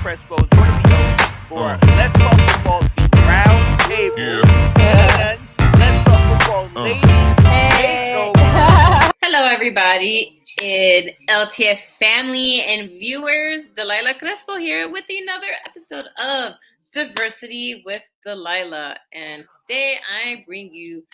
Crespo is going to be host for Let's Talk Football, the Round Table. And Let's Talk Football Ladies Takeover. Hello, everybody in LTF family and viewers. Delilah Crespo here with another episode of Diversity with Delilah. And today I bring you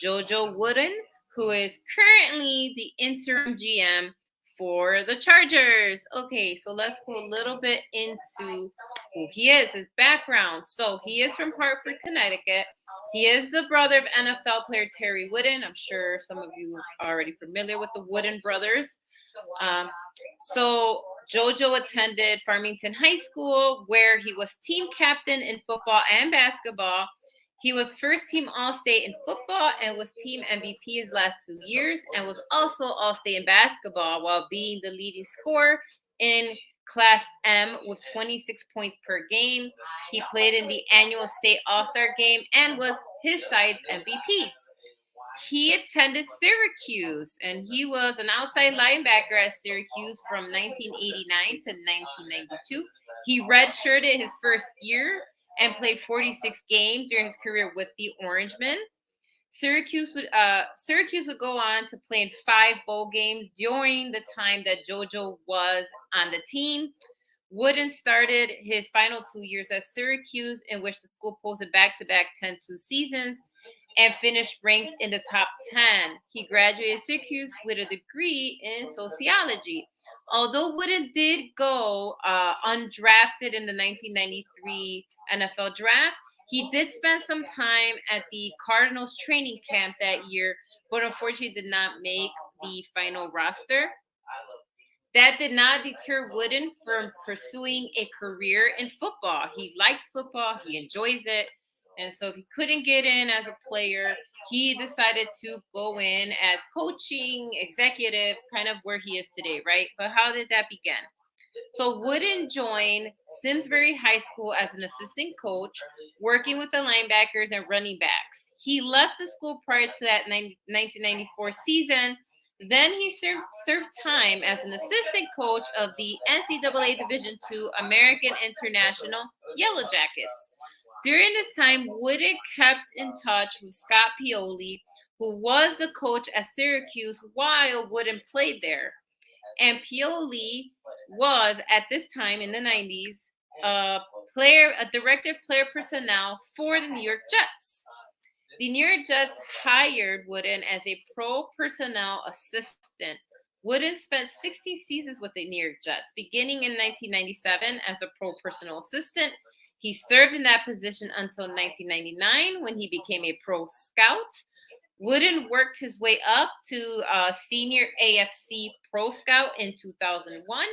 JoJo Wooden, who is currently the interim GM for the Chargers. Okay, so let's go a little bit into who he is, his background. So he is from Hartford, Connecticut. He is the brother of NFL player Terry Wooden. I'm sure some of you are already familiar with the Wooden brothers. So JoJo attended Farmington High School, where he was team captain in football and basketball. He was first team All-State in football and was team MVP his last 2 years, and was also All-State in basketball while being the leading scorer in Class M with 26 points per game. He played in the annual state All-Star game and was his side's MVP. He attended Syracuse, and he was an outside linebacker at Syracuse from 1989 to 1992. He redshirted his first year and played 46 games during his career with the Orangemen. Syracuse would go on to play in 5 bowl games during the time that JoJo was on the team. Wooden started his final 2 years at Syracuse, in which the school posted back-to-back 10-2 seasons and finished ranked in the top 10. He graduated Syracuse with a degree in sociology. Although Wooden did go undrafted in the 1993 NFL draft, he did spend some time at the Cardinals training camp that year, but unfortunately did not make the final roster. That did not deter Wooden from pursuing a career in football. He likes football, he enjoys it, and so if he couldn't get in as a player, he decided to go in as coaching, executive, kind of where he is today, right? But how did that begin? So Wooden joined Simsbury High School as an assistant coach, working with the linebackers and running backs. He left the school prior to that 1994 season. Then he served time as an assistant coach of the NCAA Division II American International Yellow Jackets. During this time, Wooden kept in touch with Scott Pioli, who was the coach at Syracuse while Wooden played there. And Pioli was, at this time in the 90s, a director of player personnel for the New York Jets. The New York Jets hired Wooden as a pro personnel assistant. Wooden spent 60 seasons with the New York Jets, beginning in 1997 as a pro personnel assistant. He served in that position until 1999 when he became a pro scout. Wooden worked his way up to senior AFC pro scout in 2001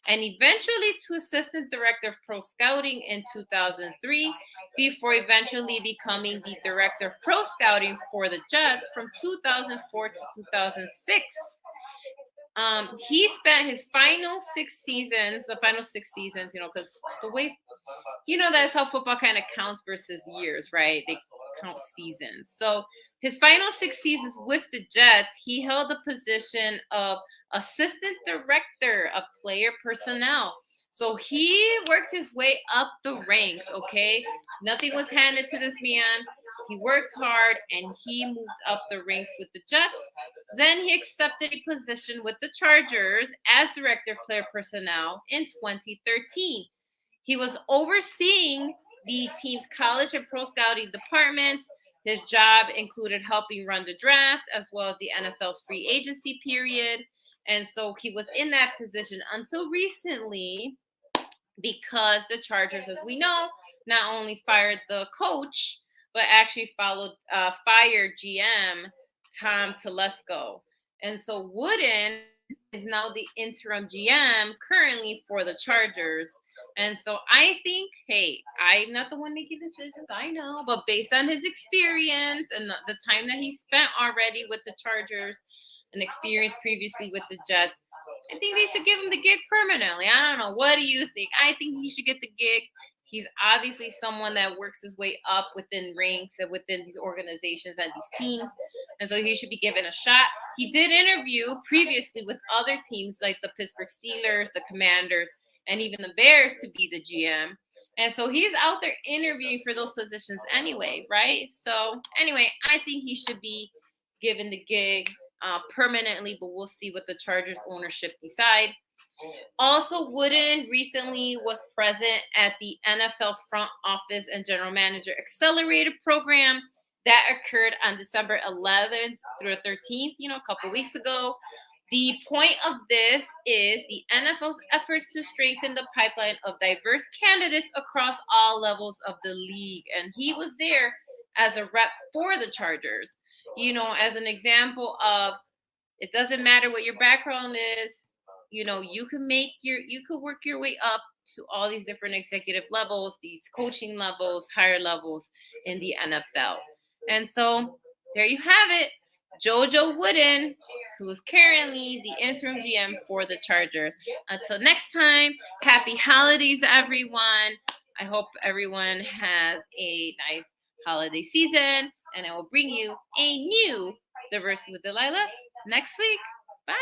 and eventually to assistant director of pro scouting in 2003 before eventually becoming the director of pro scouting for the Jets from 2004 to 2006. He spent his final 6 seasons, because the way, that's how football kind of counts versus years, right? They count seasons. So his final 6 seasons with the Jets, he held the position of assistant director of player personnel. So he worked his way up the ranks, okay? Nothing was handed to this man. He worked hard, and he moved up the ranks with the Jets. Then he accepted a position with the Chargers as director of player personnel in 2013. He was overseeing the team's college and pro scouting departments. His job included helping run the draft as well as the NFL's free agency period. And so he was in that position until recently, because the Chargers, as we know, not only fired the coach, but actually fired GM Tom Telesco. And so Wooden is now the interim GM currently for the Chargers. And so I think, hey, I'm not the one making decisions, I know, but based on his experience and the time that he spent already with the Chargers and experience previously with the Jets, I think they should give him the gig permanently. I don't know. What do you think? I think he should get the gig. He's obviously someone that works his way up within ranks and within these organizations and these teams. And so he should be given a shot. He did interview previously with other teams like the Pittsburgh Steelers, the Commanders, and even the Bears to be the GM. And so he's out there interviewing for those positions anyway, right? So anyway, I think he should be given the gig permanently, but we'll see what the Chargers ownership decide. Also, Wooden recently was present at the NFL's front office and general manager accelerator program that occurred on December 11th through the 13th, a couple weeks ago. The point of this is the NFL's efforts to strengthen the pipeline of diverse candidates across all levels of the league. And he was there as a rep for the Chargers, as an example of it doesn't matter what your background is, you could work your way up to all these different executive levels, these coaching levels, higher levels in the NFL. And so there you have it. JoJo Wooden, who is currently the interim GM for the Chargers. Until next time, happy holidays, everyone. I hope everyone has a nice holiday season, and I will bring you a new Diversity with Delilah next week. Bye.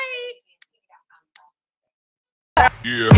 Yeah.